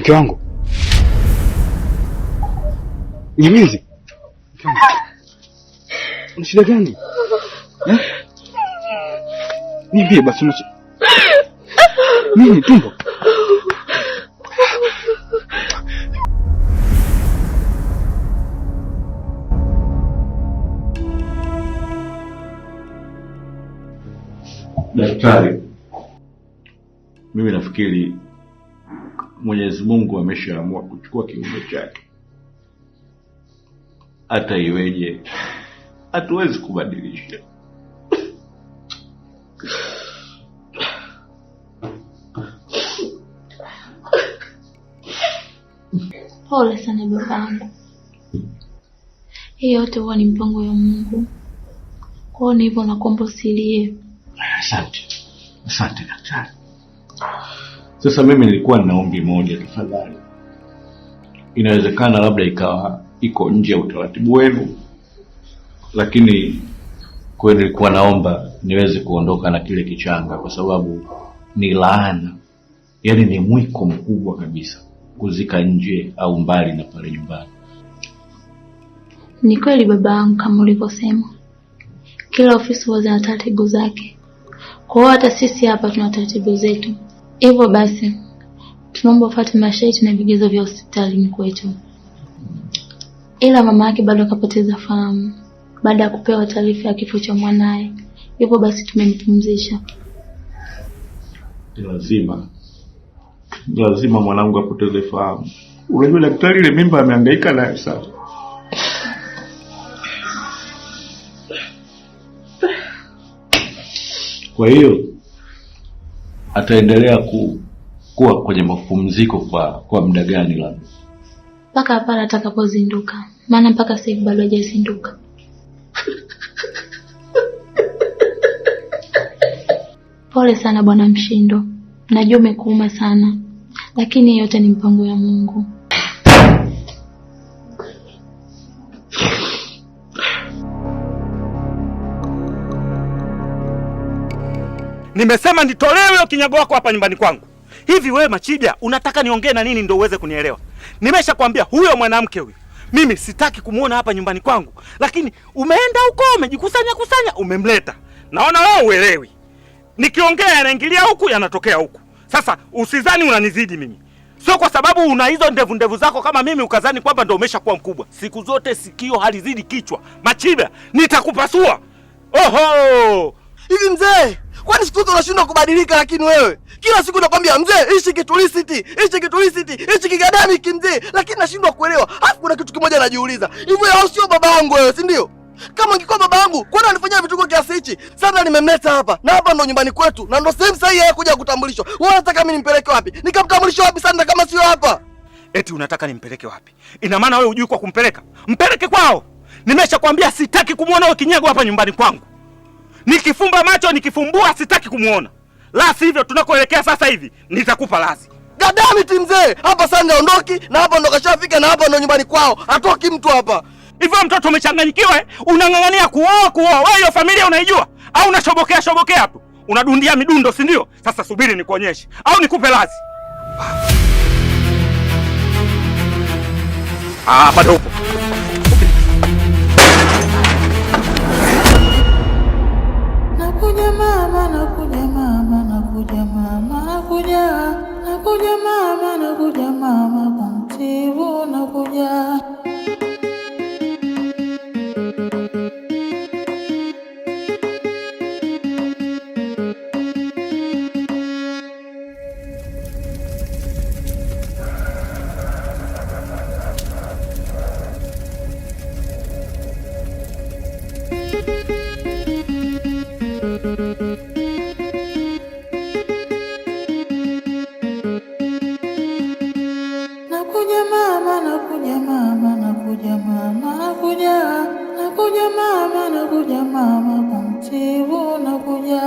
Mke wangu. Nyamizi. Una shida gani? Niambie basi una shida. Nini tumbo? Daktari, mimi nafikiri Mwenyezi Mungu ameshaamua kuchukua kiumbe chake. Hata iweje, hatuwezi kubadilisha. Pole sana babangu. Hii yote huwa ni mpango ya Mungu. Kwa hiyo hivyo nakuomba usilie. Asante. Asante daktari. Sasa mimi nilikuwa na ombi moja tafadhali. Inawezekana labda ikawa iko nje ya utaratibu wenu, lakini kwa nilikuwa naomba niweze kuondoka na kile kichanga kwa sababu ni laana. Yaani ni mwiko mkubwa kabisa kuzika nje au mbali na pale nyumbani. Ni kweli babangu kama ulivyosema. Kila ofisi huwa na taratibu zake. Kwa hiyo hata sisi hapa tuna taratibu zetu. Hivyo basi tunaomba ufuate masharti na vigezo vya hospitalini kwetu. Ila mama yake bado akapoteza fahamu baada ya kupewa taarifa ya kifo cha mwanae. Hivyo basi tumempumzisha. Lazima mwanangu apoteze fahamu. Unajua daktari, ile mimba amehangaika nayo sana. Kwa hiyo ataendelea kuwa kwenye mapumziko kwa muda gani labda? Mpaka hapa atakapozinduka. Maana mpaka sasa hivi bado hajazinduka. Pole sana bwana Mshindo. Najua umekuuma sana. Lakini yote ni mpango ya Mungu. Nimesema nitolewe kinyago wako hapa nyumbani kwangu. Hivi wewe Machija, unataka niongee na nini ndio uweze kunielewa? Nimeshakwambia huyo mwanamke huyo mimi sitaki kumuona hapa nyumbani kwangu. Lakini umeenda huko umejikusanya umemleta. Naona wewe uelewi. Nikiongea yanaingilia huku yanatokea huku. Sasa usizani unanizidi mimi. Sio kwa sababu una hizo ndevu zako kama mimi ukazani kwamba ndio umeshakuwa mkubwa. Siku zote sikio halizidi kichwa. Machija, nitakupasua. Oho! Hivi mzee, kwani siku zote unashindwa kubadilika? Lakini wewe kila siku nakwambia mzee, ishi kitulisiti, ishi kigadami kimzee, lakini nashindwa kuelewa. Alafu kuna kitu kimoja najiuliza. Hivi wewe sio babangu wewe, si ndio? Kama ungekuwa babangu, kwani unanifanyia vitu kwa kiasi hichi? Sasa nimemleta hapa, na hapa ndo nyumbani kwetu, na ndo sehemu sahihi ya kuja kutambulishwa. Wewe unataka mimi nimpeleke wapi? Nikamtambulisha wapi sana kama sio hapa? Eti unataka nimpeleke wapi? Ina maana wewe hujui kwa kumpeleka? Mpeleke kwao. Nimeshakwambia sitaki kumuona wewe kinyago hapa nyumbani kwangu. Nikifumba macho nikifumbua sitaki kumuona. La sivyo tunakoelekea sasa hivi nitakupa lazi. Gadami mzee, hapa sasa ondoki, na hapa ndo kashafika, na hapa ndo nyumbani kwao. Atoki mtu hapa. Hivyo mtoto umechanganyikiwa unang'ang'ania kuoa. Wewe hiyo familia unaijua au unashobokea tu? Unadundia midundo, si ndio? Sasa subiri nikuonyeshe au nikupe lazi. Bado upo. Nakuja mama, nakuja mama, nakuja mama, nakuja mama, nakuja mama, kumtibu nakuja. Nakuja mama, nakuja mama, nakuja mama, nakuja mama, nakuja mama, kumtibu nakuja.